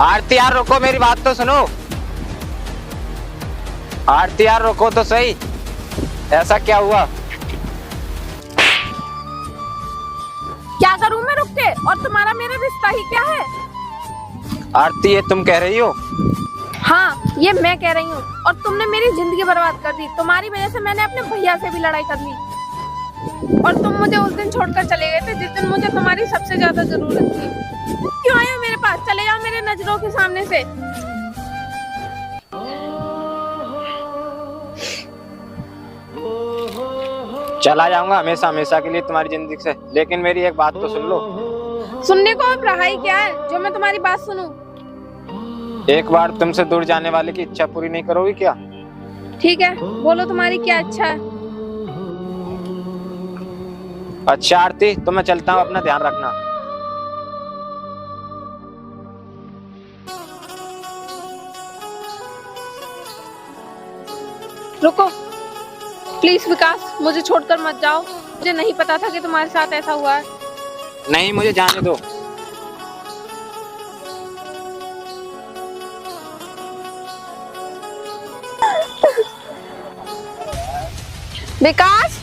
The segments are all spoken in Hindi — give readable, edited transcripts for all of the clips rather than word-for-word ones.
आरती यार रुको, मेरी बात तो सुनो। आरती यार रुको तो सही, ऐसा क्या हुआ? क्या करूं मैं रुक के, और तुम्हारा मेरा रिश्ता ही क्या है? आरती ये तुम कह रही हो? हाँ ये मैं कह रही हूँ, और तुमने मेरी जिंदगी बर्बाद कर दी। तुम्हारी वजह से मैंने अपने भैया से भी लड़ाई कर ली, और तुम मुझे उस दिन छोड़कर चले गए थे जिस दिन मुझे तुम्हारी सबसे ज्यादा जरूरत थी। क्यों आए हो मेरे पास? चले जाओ मेरे नजरों के सामने से। चला जाऊंगा हमेशा हमेशा के लिए तुम्हारी जिंदगी से, लेकिन मेरी एक बात तो सुन लो। सुनने को अब रहा ही क्या है जो मैं तुम्हारी बात सुनूं? एक बार तुमसे दूर जाने वाले की इच्छा पूरी नहीं करोगी क्या? ठीक है, बोलो तुम्हारी क्या इच्छा है? अच्छा आरती, तो मैं चलता हूँ, अपना ध्यान रखना। रुको प्लीज विकास, मुझे छोड़कर मत जाओ। मुझे नहीं पता था कि तुम्हारे साथ ऐसा हुआ है। नहीं, मुझे जाने दो। विकास,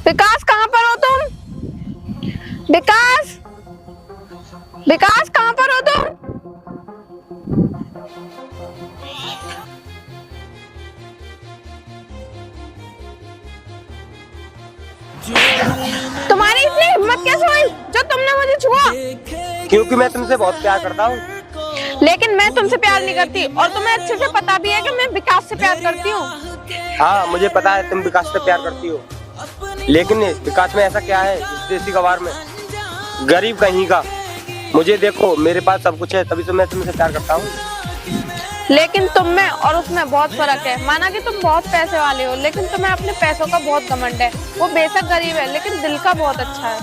विकास कहाँ पर हो तुम? विकास, विकास कहाँ पर हो तुम? तुम्हारी इतनी हिम्मत कैसे हुई जो तुमने मुझे छुआ? क्योंकि मैं तुमसे बहुत प्यार करता हूँ। लेकिन मैं तुमसे प्यार नहीं करती, और तुम्हें अच्छे से पता भी है कि मैं विकास से प्यार करती हूँ। हाँ मुझे पता है तुम विकास से प्यार करती हो, लेकिन विकास में ऐसा क्या है इस देसी गवार में, गरीब कहीं का। मुझे देखो, मेरे पास सब कुछ है, तभी तो मैं तुमसे प्यार करता हूँ। लेकिन तुम में और उसमें बहुत फर्क है। माना कि तुम बहुत पैसे वाले हो, लेकिन तुम्हें अपने पैसों का बहुत घमंड है। वो बेशक गरीब है लेकिन दिल का बहुत अच्छा है।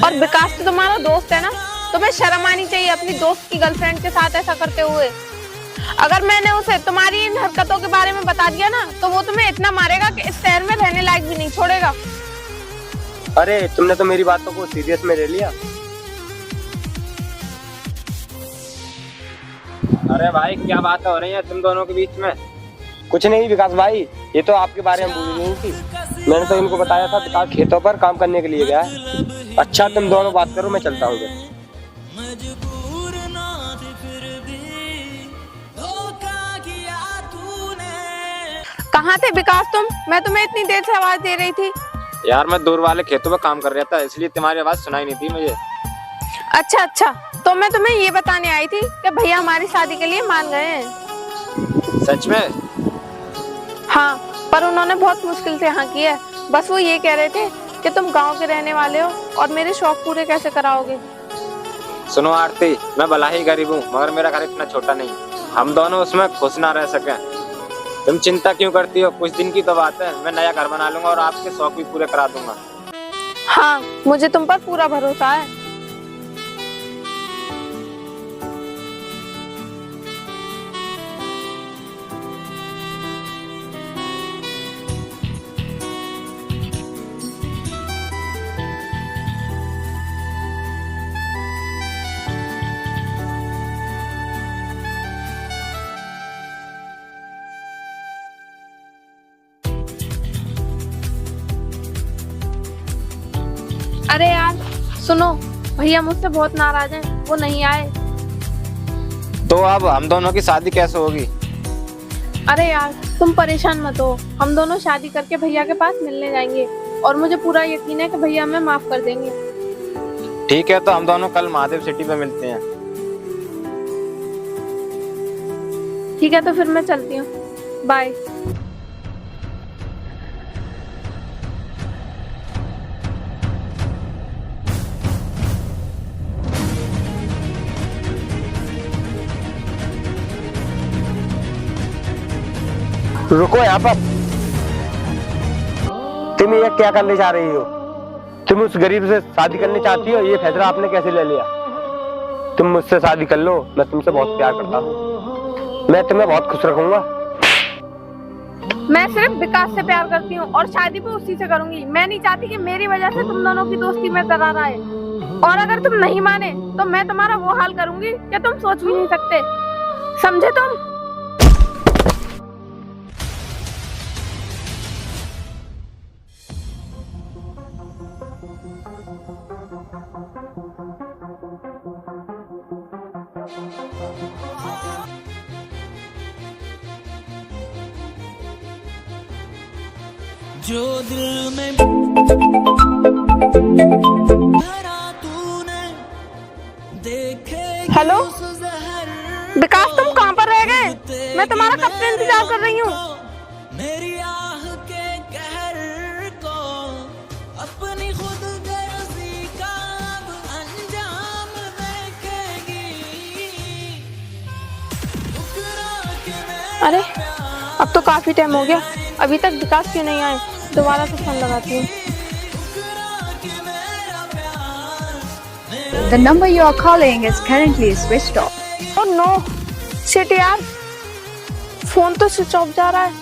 और विकास तो तुम्हारा दोस्त है ना, तुम्हें शर्म आनी चाहिए अपनी दोस्त की गर्लफ्रेंड के साथ ऐसा करते हुए। अगर मैंने उसे तुम्हारी इन हरकतों के बारे में बता दिया ना, तो वो तुम्हें इतना मारेगा कि इस शहर में रहने लायक भी नहीं छोड़ेगा। अरे तुमने तो मेरी बातों को सीरियस में ले लिया। अरे भाई, क्या बात हो रही है तुम दोनों के बीच में? कुछ नहीं विकास भाई, ये तो आपके बारे में बोल रही थी। मैंने तो इनको बताया था विकास खेतों पर काम करने के लिए गया है। अच्छा तुम दोनों बात करो, मैं चलता हूँ। कहाँ थे विकास तुम? मैं तुम्हें इतनी देर से आवाज दे रही थी। यार मैं दूर वाले खेतों में काम कर रहा था, इसलिए तुम्हारी आवाज सुनाई नहीं थी मुझे। अच्छा अच्छा, तो मैं तुम्हें ये बताने आई थी कि भैया हमारी शादी के लिए मान गए हैं। सच में? हाँ, पर उन्होंने बहुत मुश्किल से हाँ की है। बस वो ये कह रहे थे कि तुम गांव के रहने वाले हो और मेरे शौक पूरे कैसे कराओगे। सुनो आरती, मैं भला ही गरीब हूँ, मगर मेरा घर इतना छोटा नहीं, हम दोनों उसमें खुश ना रह सके। तुम चिंता क्यों करती हो? कुछ दिन की तो बात है, मैं नया घर बना लूंगा और आपके शौक भी पूरे करा दूंगा। हाँ, मुझे तुम पर पूरा भरोसा है। अरे यार सुनो, भैया मुझसे बहुत नाराज हैं, वो नहीं आए। तो अब हम दोनों की शादी कैसे होगी? अरे यार तुम परेशान मत हो, हम दोनों शादी करके भैया के पास मिलने जाएंगे, और मुझे पूरा यकीन है कि भैया हमें माफ कर देंगे। ठीक है, तो हम दोनों कल महादेव सिटी पे मिलते हैं। ठीक है, तो फिर मैं चलती हूँ, बाय। रुको यहाँ पर, तुम ये क्या करने जा रही हो? तुम उस गरीब से शादी करनी चाहती हो? ये फैसला आपने कैसे ले लिया? तुम मुझसे शादी कर लो, मैं तुमसे बहुत प्यार करता हूँ, मैं तुम्हें बहुत खुश रखूंगा। मैं सिर्फ विकास से प्यार करती हूँ और शादी भी उसी से करूंगी। मैं नहीं चाहती कि मेरी वजह से तुम दोनों की दोस्ती में दरार आए, और अगर तुम नहीं माने तो मैं तुम्हारा वो हाल करूंगी कि तुम सोच भी नहीं सकते। समझे तुम? जो दिल में भरा तूने देखे हेलो विकास, तुम कहाँ पर रह गए? मैं तुम्हारा कब से इंतजार कर रही हूँ। मेरी आह के कहर को अपनी खुद गर्जी का अब अंजाम देखेगी। ठुकरा के मैं अरे अब तो काफी टाइम हो गया, अभी तक विकास क्यों नहीं आए? दोबारा से फोन लगाती हूँ। The number you are calling is currently switched off. Oh no shit यार, फोन तो स्विच ऑफ जा रहा है।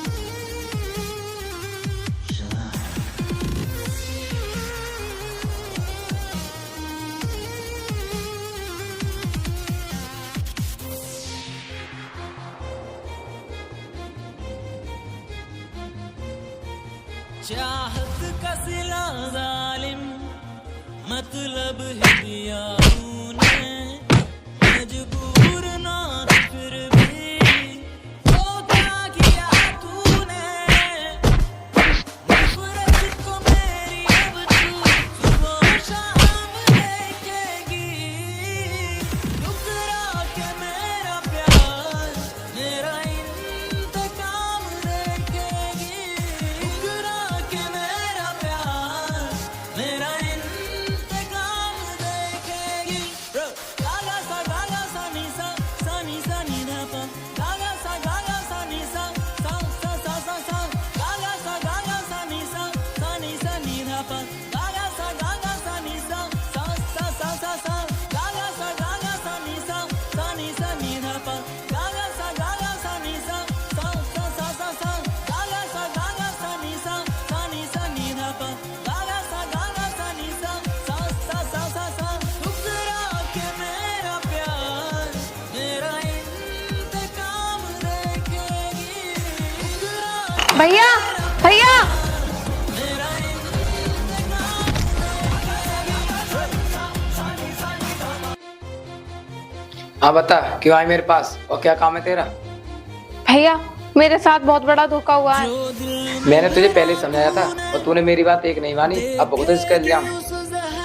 चाहत का सिला जालिम मतलब ही दिया तूने, मजबूर ना फिर भी तो क्या किया तूने। नफरत को मेरी अब तू सुबह शाम देखेगी। ठुकरा के मेरा प्यार मेरा इंतकाम देखेगी। ठुकरा के मेरा प्यार मेरा इंतकाम देखेगी। गागा सा नी सा नी धा पा, गागा सा नी सा गागा सा नी धा पा, गागा सा नी सा गागा सा नी धा पा, गागा सा नी सा गागा सा नी धा पा, गागा सा नी सा। ठुकरा के मेरा प्यार मेरा इंतकाम देखेगी। ठुकरा भैया भैया, हाँ बता, क्यों आई मेरे पास और क्या काम है तेरा? भैया मेरे साथ बहुत बड़ा धोखा हुआ है। मैंने तुझे पहले ही समझाया था और तूने मेरी बात एक नहीं मानी। अब बहुत इसका इल्जाम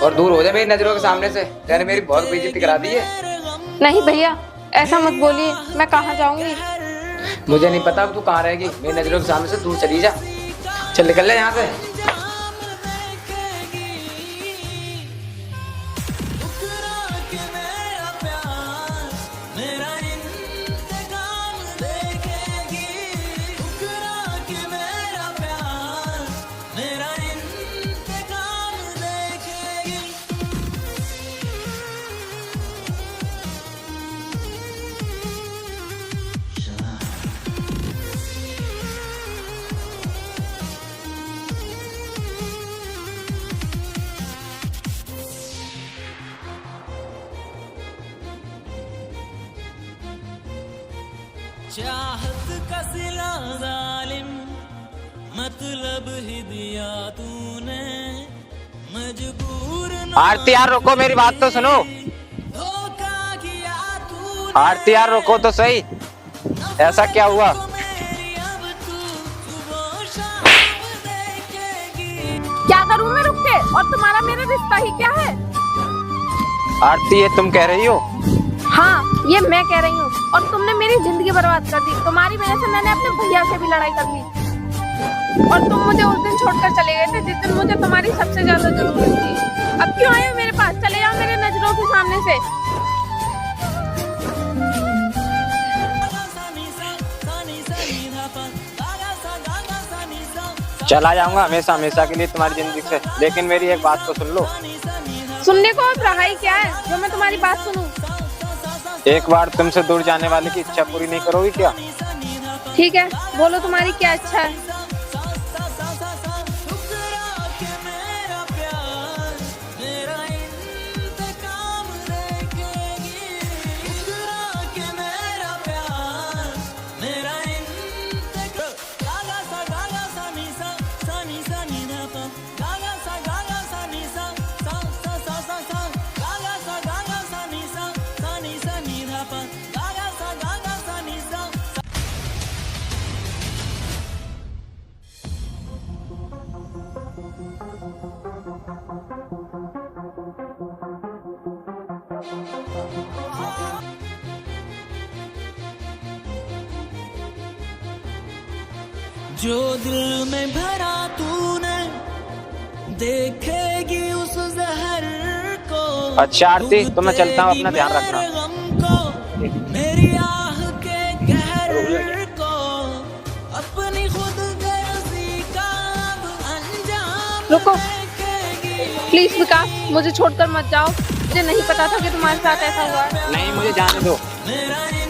और दूर हो जा मेरी नजरों के सामने से। तेने मेरी बहुत बेइज्जती करा दी है। नहीं भैया ऐसा मत बोलिए, मैं कहाँ जाऊंगी? मुझे नहीं पता अब तू कहाँ रहेगी। मेरी नजरों के सामने से दूर चली जा। चल निकल ले यहाँ से। ठुकरा के मेरा प्यार मेरा इंतकाम देखेगी। ठुकरा के मेरा प्यार मेरा इंतकाम देखेगी। चाहत का सिला जालिम मतलब ही दिया तूने, मजबूर ना आरती यार रोको, मेरी बात तो सुनो। धोखा किया तूने। आरती यार रोको तो सही, ऐसा क्या हुआ? मेरी अब तू सुबह शाम देखेगी। क्या करूँ मैं रुक के, और तुम्हारा मेरा रिश्ता ही क्या है? आरती ये तुम कह रही हो? हाँ ये मैं कह रही हूँ, और तुमने मेरी जिंदगी बर्बाद कर दी। तुम्हारी वजह से मैंने अपने भैया से भी लड़ाई कर ली, और तुम मुझे उस दिन छोड़कर चले गए थे जिस दिन मुझे तुम्हारी सबसे ज्यादा जरूरत थी। अब क्यों आए हो मेरे पास? चले जाओ मेरे नजरों के सामने से। चला जाऊंगा हमेशा हमेशा के लिए तुम्हारी जिंदगी से, लेकिन मेरी एक बात तो सुन लो। सुनने को अब रहा ही क्या है जो मैं तुम्हारी बात सुनूं? एक बार तुमसे दूर जाने वाले की इच्छा पूरी नहीं करोगी क्या? ठीक है बोलो तुम्हारी क्या इच्छा है? मेरा जो दिल में भरा तूने देखेगी उस जहर को। अच्छा आरती, तो मैं चलता हूँ, अपना ध्यान रखना। मेरे गम को, मेरी आह के कहर को, अपनी खुद गर्जी का अब अंजाम रुको देखेगी। प्लीज विकास, मुझे छोड़कर मत जाओ। मुझे नहीं पता था कि तुम्हारे साथ ऐसा हुआ है। नहीं, मुझे जाने दो। मेरा ये